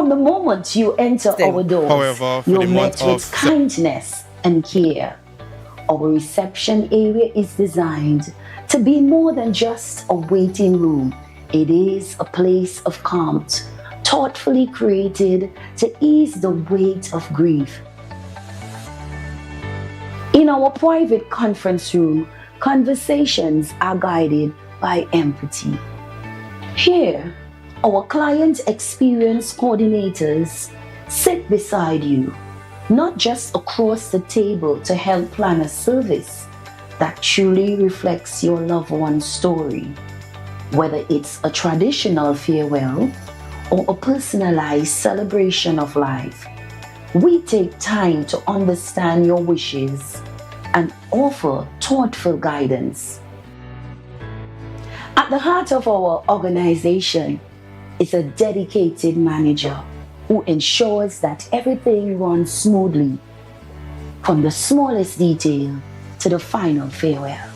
From the moment you enter our doors, However, for you're the met month of with kindness and care. Our reception area is designed to be more than just a waiting room. It is a place of calm, thoughtfully created to ease the weight of grief. In our private conference room, conversations are guided by empathy. Here, our client experience coordinators sit beside you, not just across the table to help plan a service that truly reflects your loved one's story. Whether it's a traditional farewell or a personalized celebration of life, we take time to understand your wishes and offer thoughtful guidance. At the heart of our organization is a dedicated manager who ensures that everything runs smoothly, from the smallest detail to the final farewell.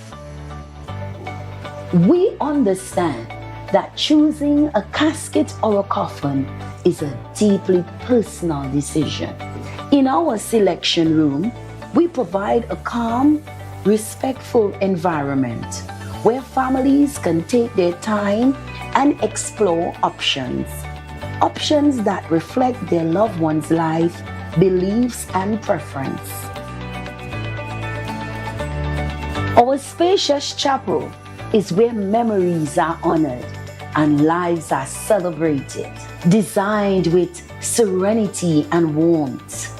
We understand that choosing a casket or a coffin is a deeply personal decision. In our selection room, we provide a calm, respectful environment where families can take their time and explore options that reflect their loved one's life, beliefs, and preference. Our spacious chapel is where memories are honored and lives are celebrated. Designed with serenity and warmth,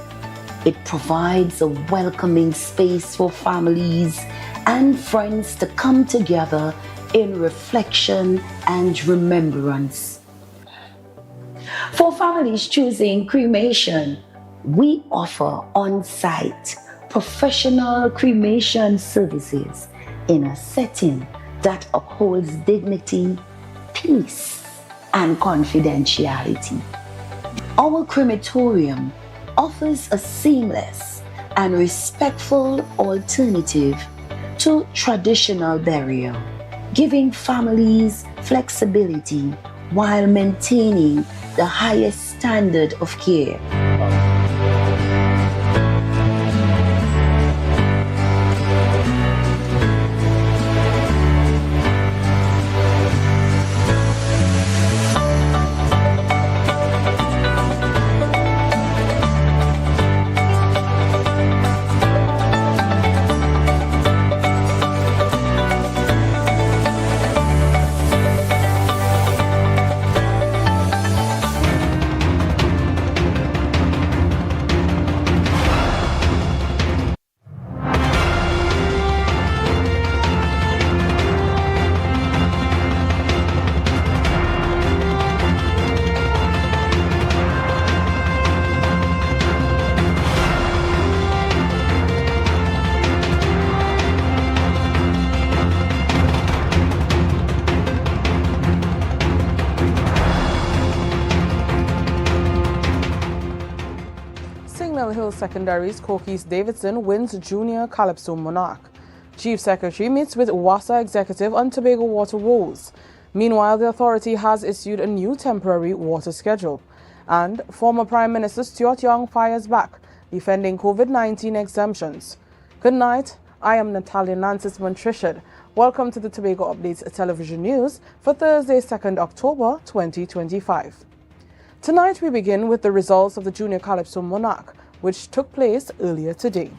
it provides a welcoming space for families and friends to come together in reflection and remembrance. For families choosing cremation, we offer on-site professional cremation services in a setting that upholds dignity, peace, and confidentiality. Our crematorium offers a seamless and respectful alternative to traditional burial, giving families flexibility while maintaining the highest standard of care. Secondary's Kokis Davidson wins Junior Calypso Monarch. Chief Secretary meets with WASA executive on Tobago water woes. Meanwhile, the authority has issued a new temporary water schedule. And former Prime Minister Stuart Young fires back, defending COVID-19 exemptions. Good night. I am Natalia Nancis Montrishard. Welcome to the Tobago Updates television news for Thursday, 2nd October 2025. Tonight we begin with the results of the Junior Calypso Monarch, which took place earlier today.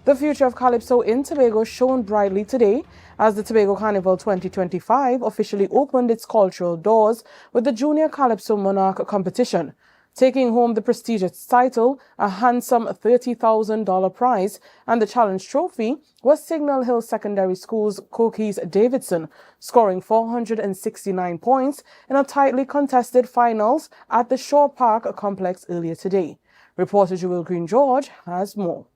The future of Calypso in Tobago shone brightly today as the Tobago Carnival 2025 officially opened its cultural doors with the Junior Calypso Monarch competition, taking home the prestigious title, a handsome $30,000 prize, and the challenge trophy was Signal Hill Secondary School's Kokis Davidson, scoring 469 points in a tightly contested finals at the Shore Park complex earlier today. Reporter Jewel Green George has more.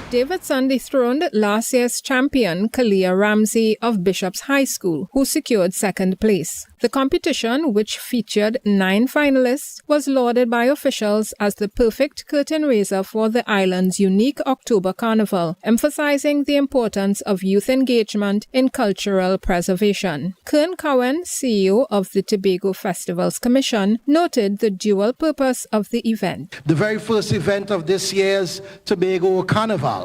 Davidson dethroned last year's champion Kalia Ramsey of Bishop's High School, who secured second place. The competition, which featured 9 finalists, was lauded by officials as the perfect curtain raiser for the island's unique October Carnival, emphasizing the importance of youth engagement in cultural preservation. Kern Cowan, CEO of the Tobago Festivals Commission, noted the dual purpose of the event. The very first event of this year's Tobago Carnival.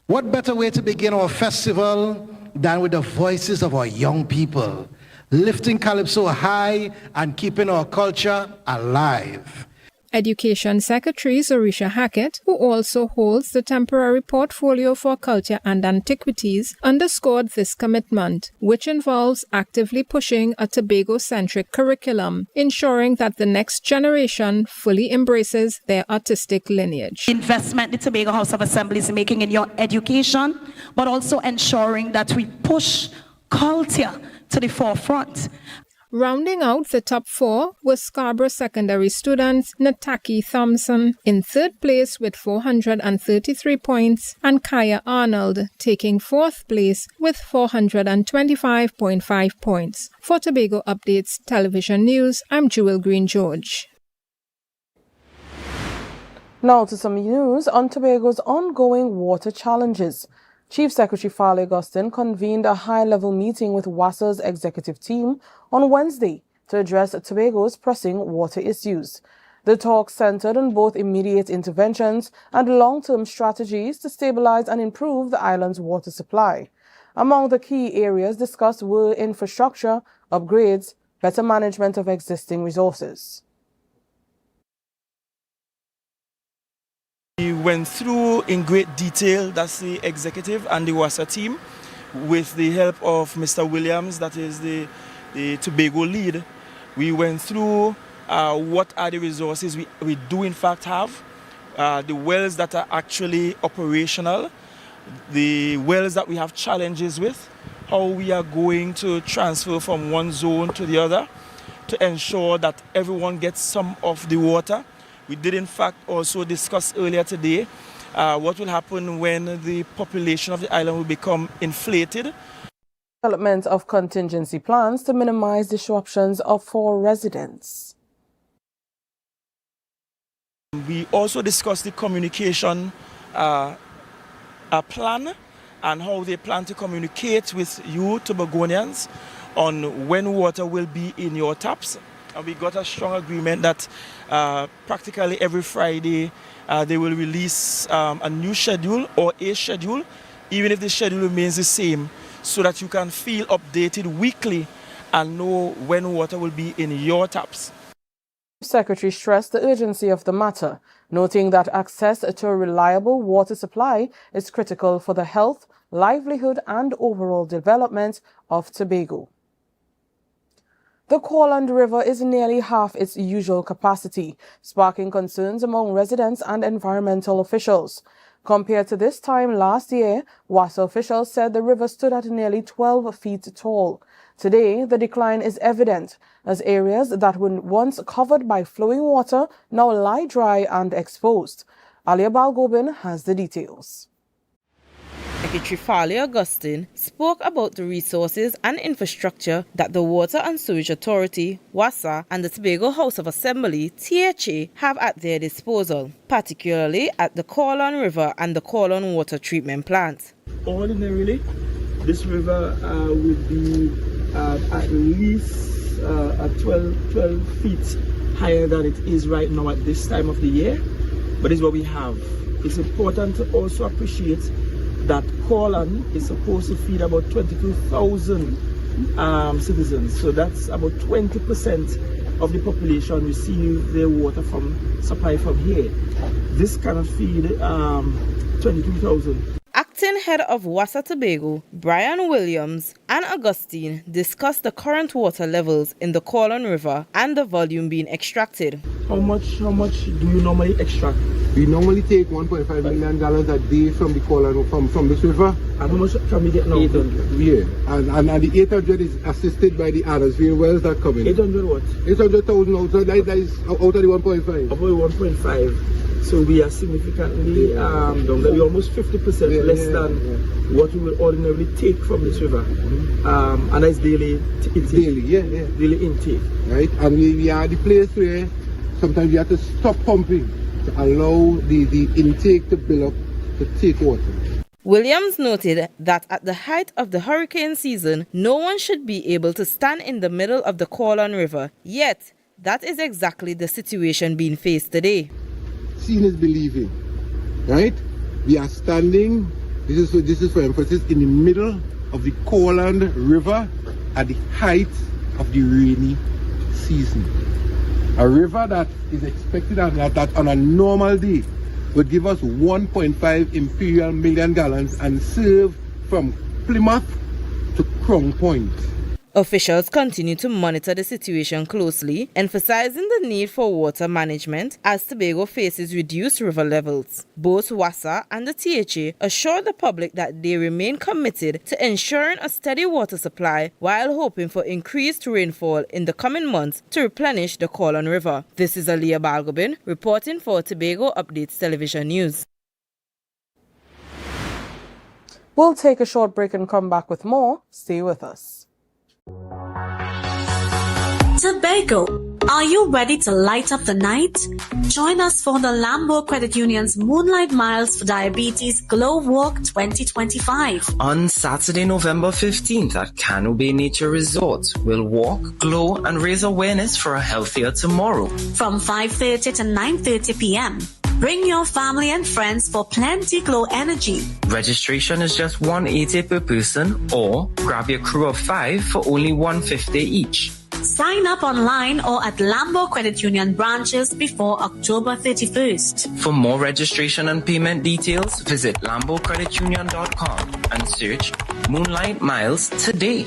What better way to begin our festival than with the voices of our young people, lifting Calypso high and keeping our culture alive. Education Secretary Zorisha Hackett, who also holds the temporary portfolio for culture and antiquities, underscored this commitment, which involves actively pushing a Tobago-centric curriculum, ensuring that the next generation fully embraces their artistic lineage. Investment the Tobago House of Assembly is making in your education, but also ensuring that we push culture to the forefront. Rounding out the top 4 were Scarborough Secondary students Nataki Thompson in third place with 433 points and Kaya Arnold taking fourth place with 425.5 points. For Tobago Updates Television News, I'm Jewel Green George. Now to some news on Tobago's ongoing water challenges. Chief Secretary Farley Augustine convened a high-level meeting with WASA's executive team on Wednesday to address Tobago's pressing water issues. The talk centered on both immediate interventions and long-term strategies to stabilize and improve the island's water supply. Among the key areas discussed were infrastructure, upgrades, better management of existing resources. We went through in great detail, that's the executive and the WASA team, with the help of Mr. Williams, that is the Tobago lead. We went through what are the resources we do in fact have, the wells that are actually operational, the wells that we have challenges with, how we are going to transfer from one zone to the other to ensure that everyone gets some of the water. We did in fact also discuss earlier today what will happen when the population of the island will become inflated. Development of contingency plans to minimize disruptions for residents. We also discussed the communication plan and how they plan to communicate with you Tobagonians on when water will be in your taps. And we got a strong agreement that practically every Friday they will release a new schedule or a schedule, even if the schedule remains the same, so that you can feel updated weekly and know when water will be in your taps. The Secretary stressed the urgency of the matter, noting that access to a reliable water supply is critical for the health, livelihood and overall development of Tobago. The Corland River is nearly half its usual capacity, sparking concerns among residents and environmental officials. Compared to this time last year, WASA officials said the river stood at nearly 12 feet tall. Today, the decline is evident, as areas that were once covered by flowing water now lie dry and exposed. Alia Balgobin has the details. Secretary Farley Augustine spoke about the resources and infrastructure that the Water and Sewage Authority, WASA, and the Tobago House of Assembly, THA, have at their disposal, particularly at the Corland River and the Corland Water Treatment Plant. Ordinarily, this river would be at least 12 feet higher than it is right now at this time of the year, but it's what we have. It's important to also appreciate that Corland is supposed to feed about 22,000 citizens. So that's about 20% of the population receive their water supply from here. This cannot feed 22,000. Acting head of Wassa Tobago, Brian Williams, and Augustine discussed the current water levels in the Corlon River and the volume being extracted. How much do you normally extract? We normally take 1.5 million gallons a day from the Corlon, from this river. And how much can we get now? 800. Yeah, and the 800 is assisted by the Adamsville wells that come in. 800 what? 800,000 out, so that is out of the 1.5. About 1.5. So we are significantly down there. We're almost 50% less than what we will ordinarily take from this river. And that's daily intake. Daily intake. Right, and we are the place where sometimes you have to stop pumping to allow the intake to build up to take water. Williams noted that at the height of the hurricane season, no one should be able to stand in the middle of the Corlon River. Yet, that is exactly the situation being faced today. Seeing is believing, right? We are standing, this is for emphasis, in the middle of the Corlon River at the height of the rainy season. A river that is expected that on a normal day would give us 1.5 imperial million gallons and serve from Plymouth to Crown Point. Officials continue to monitor the situation closely, emphasizing the need for water management as Tobago faces reduced river levels. Both Wassa and the THA assure the public that they remain committed to ensuring a steady water supply while hoping for increased rainfall in the coming months to replenish the Corlon River. This is Aliyah Balgobin reporting for Tobago Updates Television News. We'll take a short break and come back with more. Stay with us. Tobago, are you ready to light up the night? Join us for the Lambo Credit Union's Moonlight Miles for Diabetes Glow Walk 2025. On Saturday, November 15th at Cano Bay Nature Resort, we'll walk, glow, and raise awareness for a healthier tomorrow. From 5:30 to 9:30 p.m. Bring your family and friends for plenty glow energy. Registration is just $180 per person, or grab your crew of 5 for only $150 each. Sign up online or at Lambo Credit Union branches before October 31st. For more registration and payment details, visit lambocreditunion.com and search Moonlight Miles today.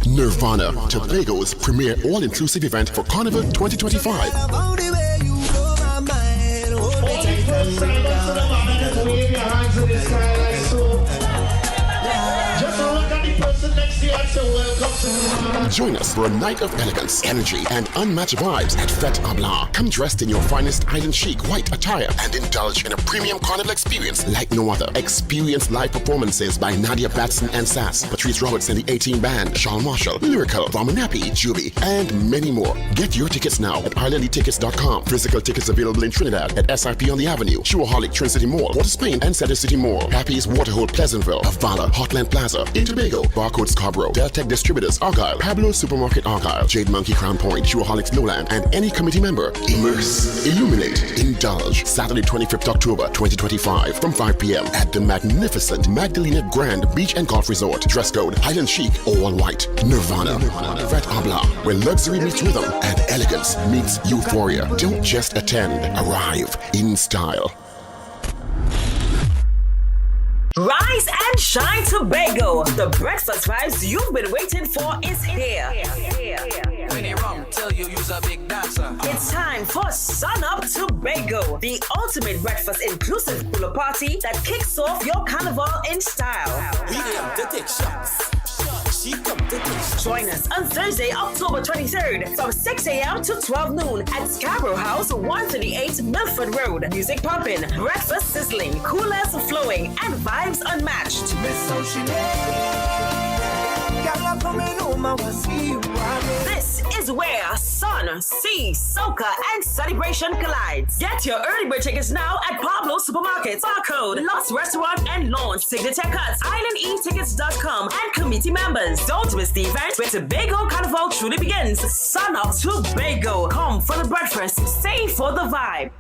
Nirvana, Tobago's premier all-inclusive event for Carnival 2025. Join us for a night of elegance, energy, and unmatched vibes at Fête AMPLIA. Come dressed in your finest island chic white attire and indulge in a premium carnival experience like no other. Experience live performances by Nadia Batson and Sass, Patrice Roberts and the 18 Band, Sean Marshall, Lyrical, Ramonapi, Juby, and many more. Get your tickets now at islandlytickets.com. Physical tickets available in Trinidad at SIP on the Avenue, Shoaholic, Trin City Mall, Water Spain, and Center City Mall. Happy's Waterhole, Pleasantville, Avala, Hotland Plaza, in Tobago, Barcode Scarborough, Deltec Distributors, Argyle, Pablo Supermarket Argyle, Jade Monkey Crown Point, Shoaholics Lowland, and any committee member. Immerse, illuminate, indulge. Saturday 25th October 2025 from 5 p.m. at the magnificent Magdalena Grand Beach and Golf Resort. Dress code Highland Chic, all white. Nirvana. Fête AMPLIA, where luxury meets rhythm and elegance meets euphoria. Don't just attend, arrive in style. Rise and shine, Tobago. The breakfast vibes you've been waiting for is here. It's time for Sun Up Tobago, the ultimate breakfast inclusive pool party that kicks off your carnival in style. Join us on Thursday, October 23rd from 6 a.m. to 12 noon at Scarborough House, 138 Milford Road. Music pumping, breakfast sizzling, coolers flowing, and vibes unmatched. This is where sun, sea, soca, and celebration collides. Get your early bird tickets now at Pablo Supermarket, Barcode, Lost Restaurant, and Launch. Signature cuts, islandetickets.com, and committee members. Don't miss the event where Tobago Carnival truly begins. Sun Up Tobago. Come for the breakfast, stay for the vibe.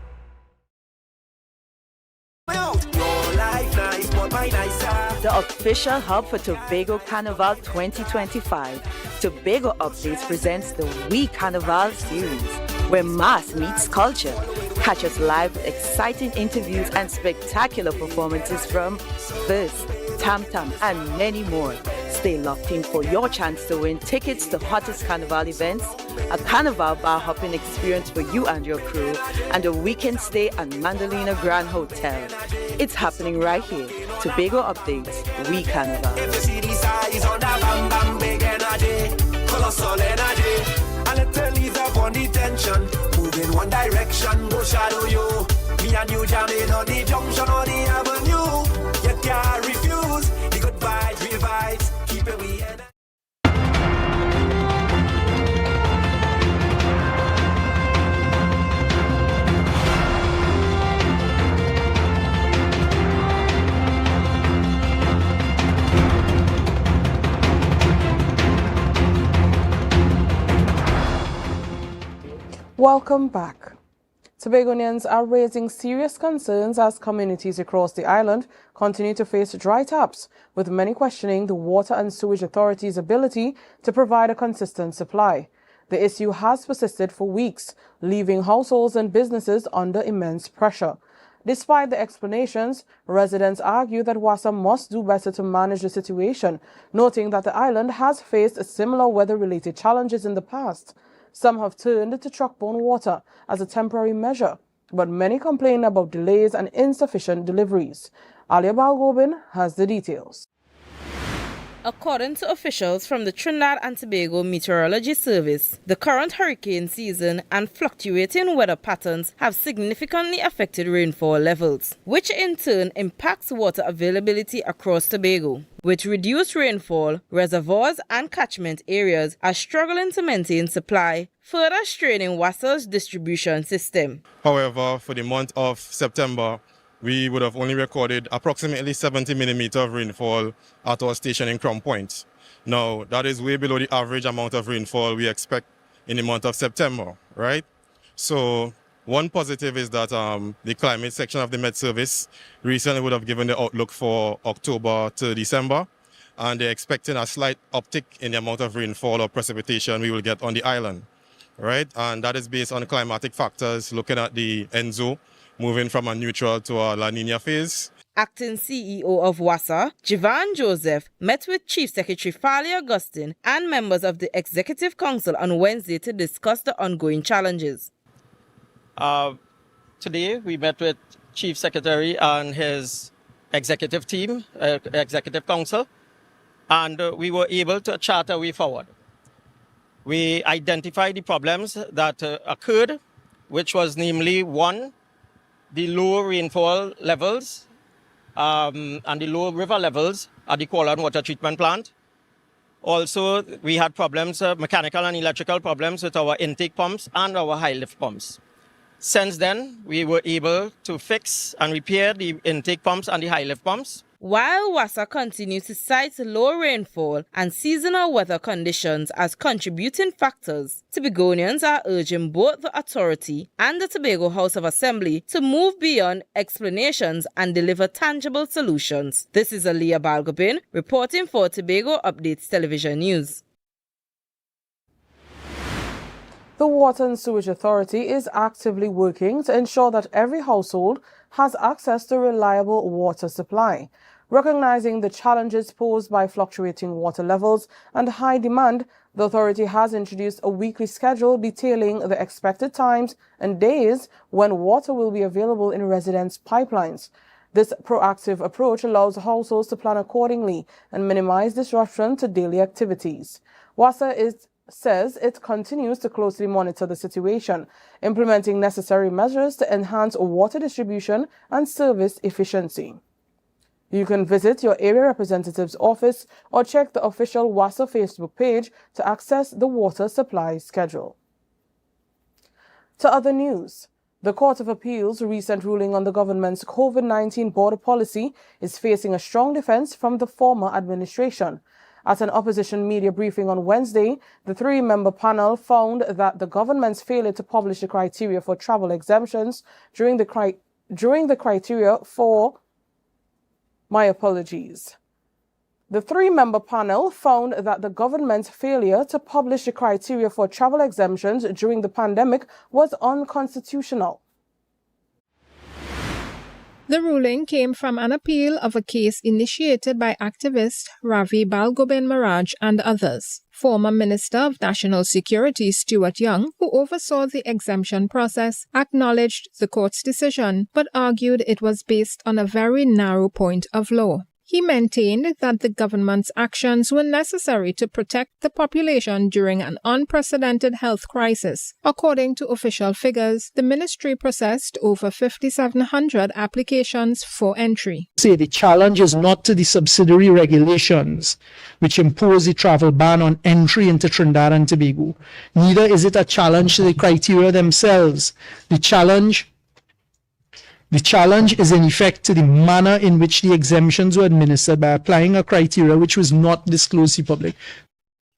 The official hub for Tobago Carnival 2025. Tobago Updates presents the We Carnival series, where mass meets culture. Catch us live with exciting interviews and spectacular performances from Verse, Tam Tam, and many more. Stay locked in for your chance to win tickets to hottest carnival events, a carnival bar hopping experience for you and your crew, and a weekend stay at Mandalina Grand Hotel. It's happening right here. Tobago Updates, We Carnival. If you see the size on that bam bam big energy, colossal energy, and little ease up on the tension, move in one direction, go shadow you. Me and you jamming on the junction or the avenue. You can't refuse the good vibes, real vibes, keep it we energy. Welcome back. Tobagonians are raising serious concerns as communities across the island continue to face dry taps, with many questioning the Water and Sewage Authority's ability to provide a consistent supply. The issue has persisted for weeks, leaving households and businesses under immense pressure. Despite the explanations, residents argue that WASA must do better to manage the situation, noting that the island has faced similar weather-related challenges in the past. Some have turned to truck-borne water as a temporary measure, but many complain about delays and insufficient deliveries. Alia Balgobin has the details. According to officials from the Trinidad and Tobago Meteorology Service, the current hurricane season and fluctuating weather patterns have significantly affected rainfall levels, which in turn impacts water availability across Tobago. With reduced rainfall, reservoirs and catchment areas are struggling to maintain supply, further straining WASA's distribution system. However, for the month of September, we would have only recorded approximately 70 millimeters of rainfall at our station in Crown Point. Now, that is way below the average amount of rainfall we expect in the month of September, right? So, one positive is that the climate section of the Met Service recently would have given the outlook for October to December, and they're expecting a slight uptick in the amount of rainfall or precipitation we will get on the island, right? And that is based on climatic factors, looking at the ENSO, moving from a neutral to a La Nina phase. Acting CEO of WASA, Jivan Joseph, met with Chief Secretary Fali Augustine and members of the Executive Council on Wednesday to discuss the ongoing challenges. Today, we met with Chief Secretary and his executive team, Executive Council, and we were able to chart a way forward. We identified the problems that occurred, which was namely, one, the low rainfall levels and the low river levels at the Kuala Water Treatment Plant. Also, we had problems, mechanical and electrical problems with our intake pumps and our high lift pumps. Since then, we were able to fix and repair the intake pumps and the high lift pumps. While WASA continues to cite low rainfall and seasonal weather conditions as contributing factors, Tobagonians are urging both the authority and the Tobago House of Assembly to move beyond explanations and deliver tangible solutions. This is Aliyah Balgobin reporting for Tobago Updates Television News. The Water and Sewage Authority is actively working to ensure that every household has access to reliable water supply. Recognizing the challenges posed by fluctuating water levels and high demand, the authority has introduced a weekly schedule detailing the expected times and days when water will be available in residents' pipelines. This proactive approach allows households to plan accordingly and minimize disruption to daily activities. WASA says it continues to closely monitor the situation, implementing necessary measures to enhance water distribution and service efficiency. You can visit your area representative's office or check the official WASA Facebook page to access the water supply schedule. To other news, the Court of Appeal's recent ruling on the government's COVID-19 border policy is facing a strong defense from the former administration. At an opposition media briefing on Wednesday, the three-member panel found that the government's failure to publish the criteria for travel exemptions during the criteria for My apologies. The three-member panel found that the government's failure to publish the criteria for travel exemptions during the pandemic was unconstitutional. The ruling came from an appeal of a case initiated by activist Ravi Balgobin Maharaj and others. Former Minister of National Security Stuart Young, who oversaw the exemption process, acknowledged the court's decision but argued it was based on a very narrow point of law. He maintained that the government's actions were necessary to protect the population during an unprecedented health crisis. According to official figures, the ministry processed over 5,700 applications for entry. The challenge is not to the subsidiary regulations which impose the travel ban on entry into Trinidad and Tobago. Neither is it a challenge to the criteria themselves. The challenge is in effect to the manner in which the exemptions were administered by applying a criteria which was not disclosed to the public.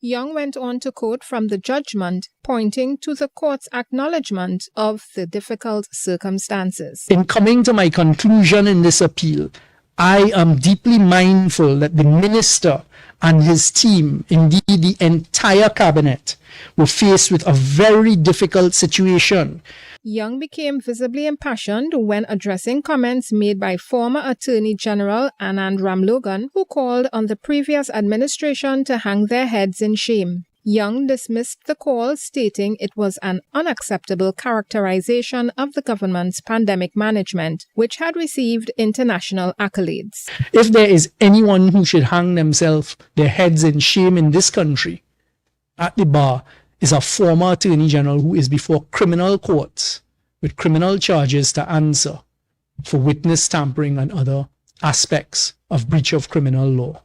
Young went on to quote from the judgment, pointing to the court's acknowledgement of the difficult circumstances. In coming to my conclusion in this appeal, I am deeply mindful that the minister and his team, indeed the entire cabinet, were faced with a very difficult situation. Young became visibly impassioned when addressing comments made by former Attorney General Anand Ramlogan, who called on the previous administration to hang their heads in shame. Young dismissed the call, stating it was an unacceptable characterization of the government's pandemic management, which had received international accolades. If there is anyone who should hang their heads in shame in this country, at the bar, is a former Attorney General who is before criminal courts with criminal charges to answer for witness tampering and other aspects of breach of criminal law.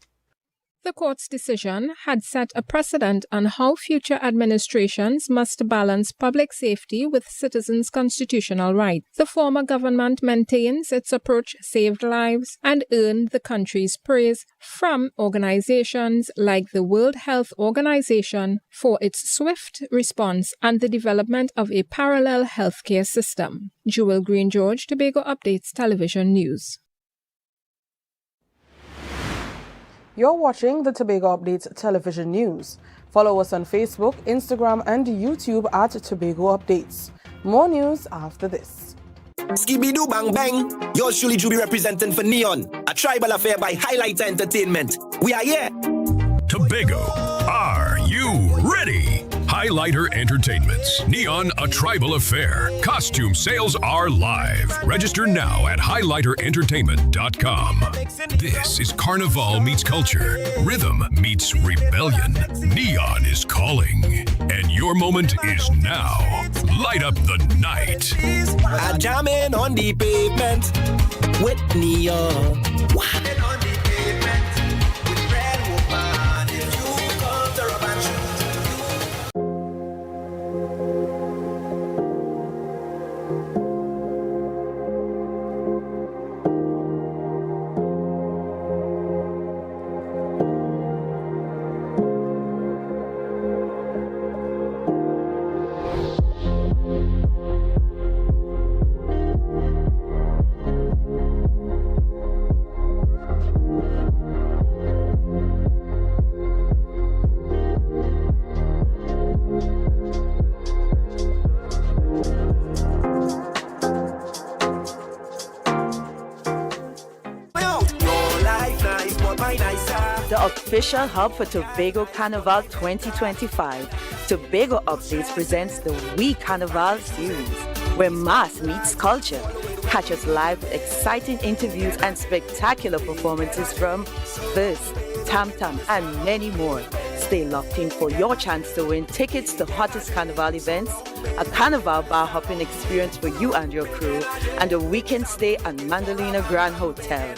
The court's decision had set a precedent on how future administrations must balance public safety with citizens' constitutional rights. The former government maintains its approach saved lives and earned the country's praise from organizations like the World Health Organization for its swift response and the development of a parallel healthcare system. Jewel Green George, Tobago Updates Television News. You're watching the Tobago Updates Television News. Follow us on Facebook, Instagram, and YouTube at Tobago Updates. More news after this. Skibidi-doo bang bang. Yours truly Juby representing for Neon, a tribal affair by Highlighter Entertainment. We are here. Tobago, are you ready? Highlighter Entertainment's Neon, a Tribal Affair. Costume sales are live. Register now at highlighterentertainment.com. This is Carnival meets culture. Rhythm meets rebellion. Neon is calling. And your moment is now. Light up the night. I jamming on the pavement with Neon. The official hub for Tobago Carnival 2025. Tobago Updates presents the We Carnival series, where mass meets culture. Catch us live with exciting interviews and spectacular performances from Verse, Tam Tam, and many more. Stay locked in for your chance to win tickets to hottest carnival events, a carnival bar hopping experience for you and your crew, and a weekend stay at Mandalina Grand Hotel.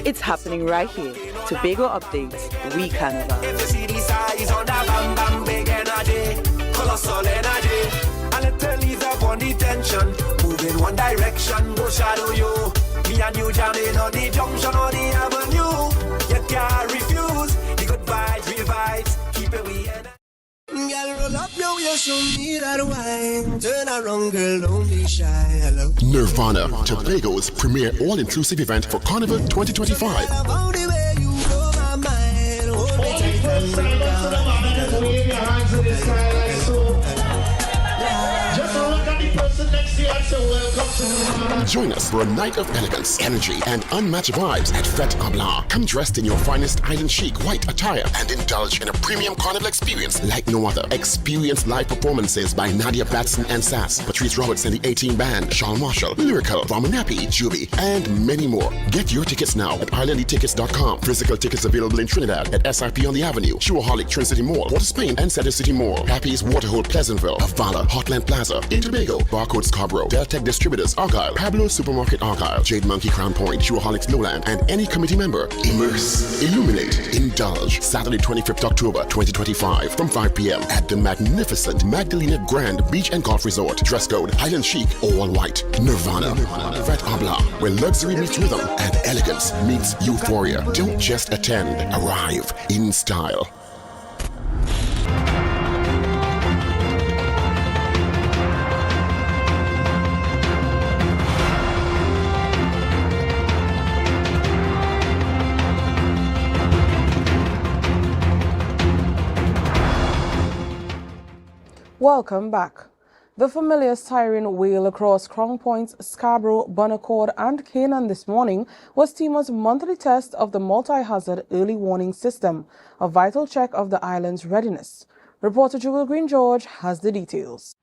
It's happening right here. Tobago Updates, We Carnival. If you see the size on that bam bam big energy, colossal energy, and little ease up on the tension, move in one direction, go shadow you. Me and you jamming on the junction or the avenue. You can't refuse the good vibes, real vibes, keep it we energy. Roll up your ears, show me that wine. Turn around, girl, don't be shy. Hello. Nirvana, Tobago's premier all-inclusive event for Carnival 2025. About the way you blow my mind. Hold me tight and bring down. Wave your hands to the sky like so. Just look at the person next to you and say welcome to Nirvana. Join us for a night of elegance, energy, and unmatched vibes at Fete AMPLIA. Come dressed in your finest island chic white attire and indulge in a premium carnival experience like no other. Experience live performances by Nadia Batson and Sass, Patrice Roberts and the 18 Band, Sean Marshall, Lyrical, Ramonapi, Juby, and many more. Get your tickets now at islandetickets.com. Physical tickets available in Trinidad at SIP on the Avenue, Churaholic, Trin City Mall, Port of Spain, and Cedar City Mall. Happy's Waterhole, Pleasantville, Avala, Hotland Plaza, in Tobago, Barcode Scarborough, Deltec Distributors, Argyle, Pablo Supermarket Argyle, Jade Monkey Crown Point, Churaholics Lowland, and any committee member. Immerse, illuminate, indulge. Saturday 25th October 2025 from 5 p.m. at the magnificent Magdalena Grand Beach and Golf Resort. Dress code Highland Chic, all white. Nirvana. Fete AMPLIA, where luxury meets rhythm and elegance meets euphoria. Don't just attend, arrive in style. Welcome back. The familiar siren wail across Crown Points, Scarborough, Bunnacord and Canaan this morning was TEMA's monthly test of the multi-hazard early warning system, a vital check of the island's readiness. Reporter Jewel Green George has the details.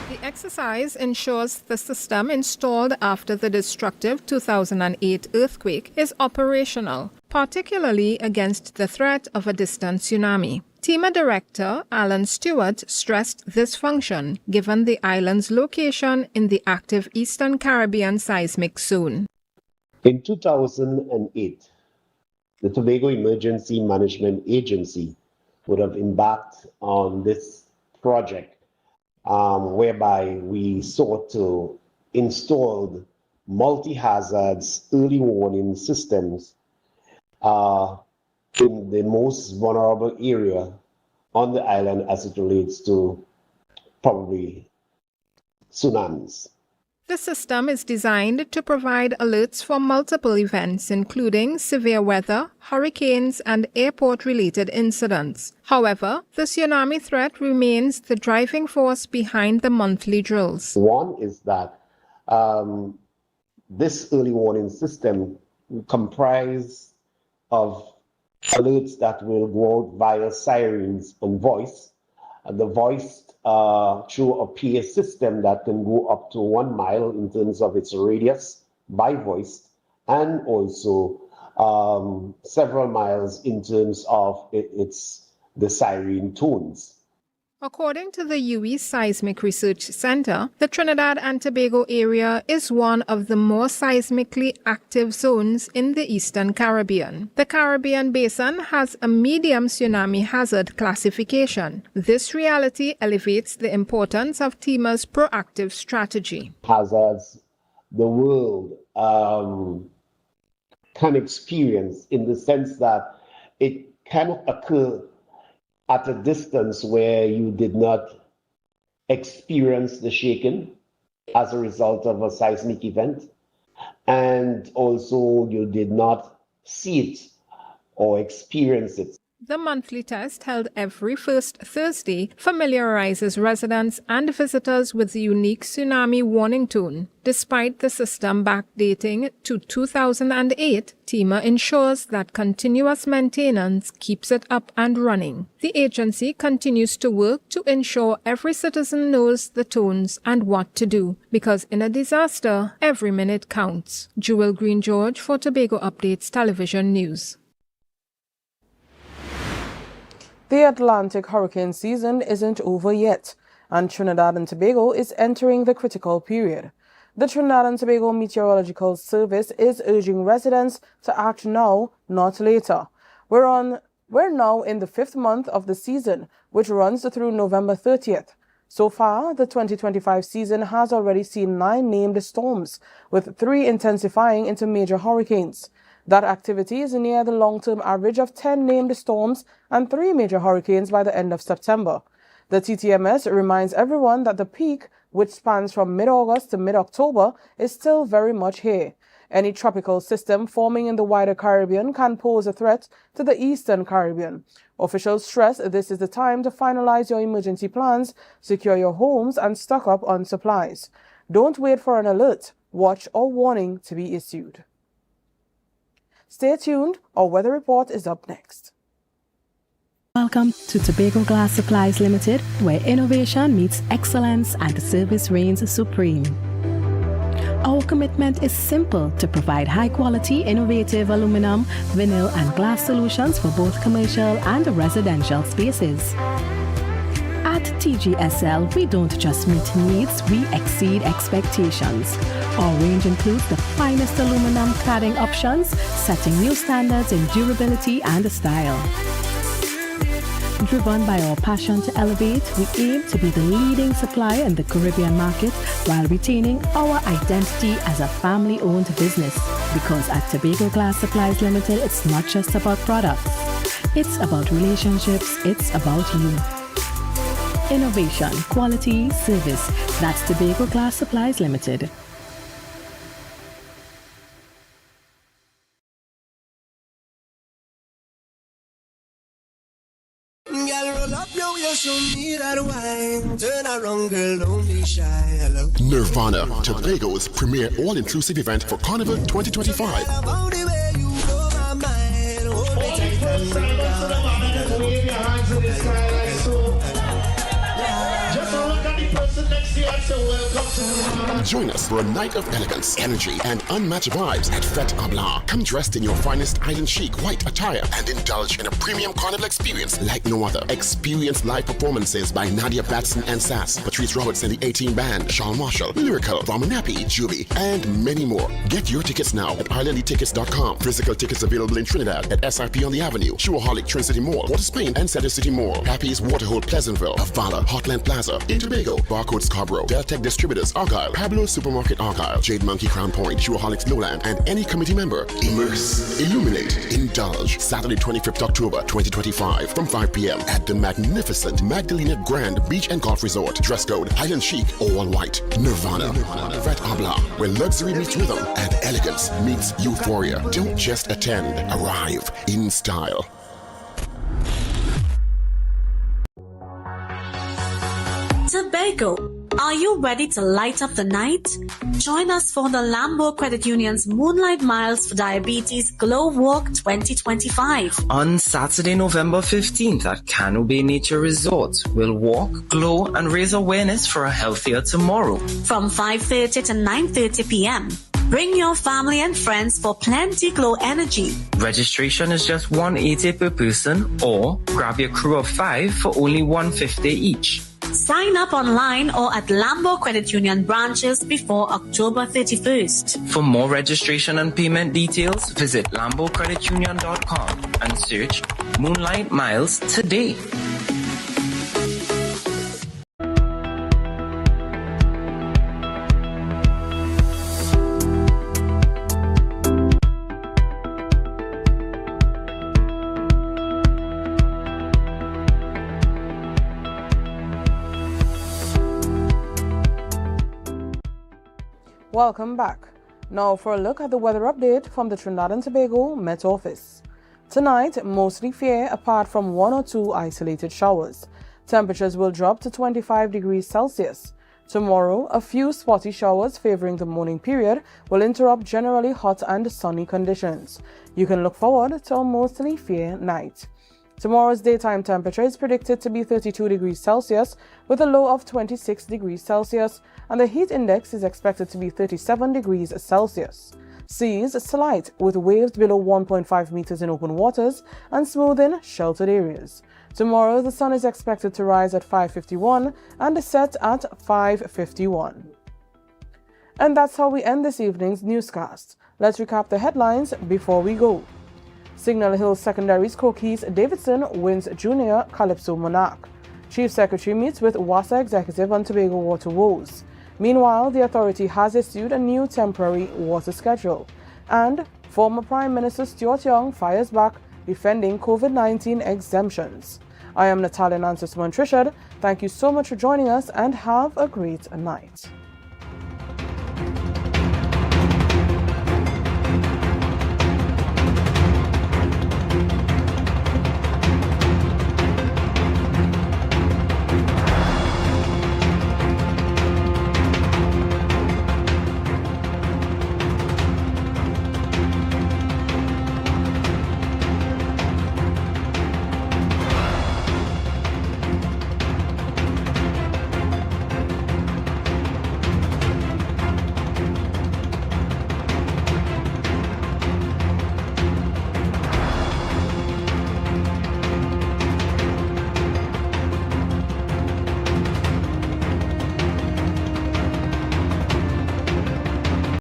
The exercise ensures the system installed after the destructive 2008 earthquake is operational, particularly against the threat of a distant tsunami. TEMA Director Alan Stewart stressed this function, given the island's location in the active Eastern Caribbean seismic zone. In 2008, the Tobago Emergency Management Agency would have embarked on this project whereby we sought to install multi-hazards early warning systems in the most vulnerable area on the island as it relates to probably tsunamis. The system is designed to provide alerts for multiple events, including severe weather, hurricanes, and airport-related incidents. However, the tsunami threat remains the driving force behind the monthly drills. One is that this early warning system comprises of alerts that will go out via sirens and voice. The voice through a PA system that can go up to 1 mile in terms of its radius by voice, and also several miles in terms of the siren tones. According to the UE Seismic Research Center, the Trinidad and Tobago area is one of the more seismically active zones in the Eastern Caribbean. The Caribbean basin has a medium tsunami hazard classification. This reality elevates the importance of TEMA's proactive strategy. Hazards the world can experience, in the sense that it cannot occur at a distance where you did not experience the shaking as a result of a seismic event, and also you did not see it or experience it. The monthly test, held every first Thursday, familiarizes residents and visitors with the unique tsunami warning tone. Despite the system backdating to 2008, TEMA ensures that continuous maintenance keeps it up and running. The agency continues to work to ensure every citizen knows the tones and what to do, because in a disaster, every minute counts. Jewel Green George for Tobago Updates Television News. The Atlantic hurricane season isn't over yet, and Trinidad and Tobago is entering the critical period. The Trinidad and Tobago Meteorological Service is urging residents to act now, not later. We're now in the 5th month of the season, which runs through November 30th. So far, the 2025 season has already seen 9 named storms, with 3 intensifying into major hurricanes. That activity is near the long-term average of 10 named storms and 3 major hurricanes by the end of September. The TTMS reminds everyone that the peak, which spans from mid-August to mid-October, is still very much here. Any tropical system forming in the wider Caribbean can pose a threat to the Eastern Caribbean. Officials stress this is the time to finalize your emergency plans, secure your homes, and stock up on supplies. Don't wait for an alert, watch, or warning to be issued. Stay tuned, our weather report is up next. Welcome to Tobago Glass Supplies Limited, where innovation meets excellence and the service reigns supreme. Our commitment is simple: to provide high-quality, innovative aluminum, vinyl, and glass solutions for both commercial and residential spaces. At TGSL, we don't just meet needs, we exceed expectations. Our range includes the finest aluminum cladding options, setting new standards in durability and style. Driven by our passion to elevate, we aim to be the leading supplier in the Caribbean market while retaining our identity as a family-owned business. Because at Tobago Glass Supplies Limited, it's not just about products. It's about relationships, it's about you. Innovation, quality, service. That's Tobago Glass Supplies Limited. Nirvana, Tobago's premier all-inclusive event for Carnival 2025. Join us for a night of elegance, energy, and unmatched vibes at Fête AMPLIA. Come dressed in your finest island chic white attire and indulge in a premium carnival experience like no other. Experience live performances by Nadia Batson and Sass, Patrice Roberts and the 18 Band, Charles Marshall, Lyrical, Ramonapi, Juby, and many more. Get your tickets now at islandlytickets.com. Physical tickets available in Trinidad at SIP on the Avenue, Showaholic, Trin City Mall, Port of Spain, and Center City Mall. Happy's Waterhole, Pleasantville, Avala, Hotland Plaza, in Tobago, Barcode Scarborough, Deltec Distributors, Argyle, Pablo Supermarket Argyle, Jade Monkey Crown Point, Showaholics Lowland, and any committee member. Immerse, illuminate, indulge. Saturday 25th October 2025 from 5 p.m. at the magnificent Magdalena Grand Beach and Golf Resort. Dress code Island Chic, all white. Nirvana. Fête AMPLIA, where luxury meets rhythm and elegance meets euphoria. Don't just attend, arrive in style. Tobago, are you ready to light up the night? Join us for the Lambo Credit Union's Moonlight Miles for Diabetes Glow Walk 2025. On Saturday, November 15th at Cano Bay Nature Resort, we'll walk, glow, and raise awareness for a healthier tomorrow. From 5:30 to 9:30 p.m. Bring your family and friends for plenty glow energy. Registration is just $180 per person, or grab your crew of 5 for only $150 each. Sign up online or at Lambo Credit Union branches before October 31st. For more registration and payment details, visit lambocreditunion.com and search Moonlight Miles today. Welcome back. Now for a look at the weather update from the Trinidad and Tobago Met Office. Tonight, mostly fair apart from 1 or 2 isolated showers. Temperatures will drop to 25 degrees Celsius. Tomorrow, a few spotty showers favoring the morning period will interrupt generally hot and sunny conditions. You can look forward to a mostly fair night. Tomorrow's daytime temperature is predicted to be 32 degrees Celsius with a low of 26 degrees Celsius, and the heat index is expected to be 37 degrees Celsius. Seas slight with waves below 1.5 meters in open waters and smooth in sheltered areas. Tomorrow the sun is expected to rise at 5:51 and set at 5:51. And that's how we end this evening's newscast. Let's recap the headlines before we go. Signal Hill Secondary's Coquise Davidson wins Junior Calypso Monarch. Chief Secretary meets with WASA executive on Tobago water woes. Meanwhile, the authority has issued a new temporary water schedule. And former Prime Minister Stuart Young fires back defending COVID-19 exemptions. I am Natalia Nancy Trishad. Thank you so much for joining us and have a great night.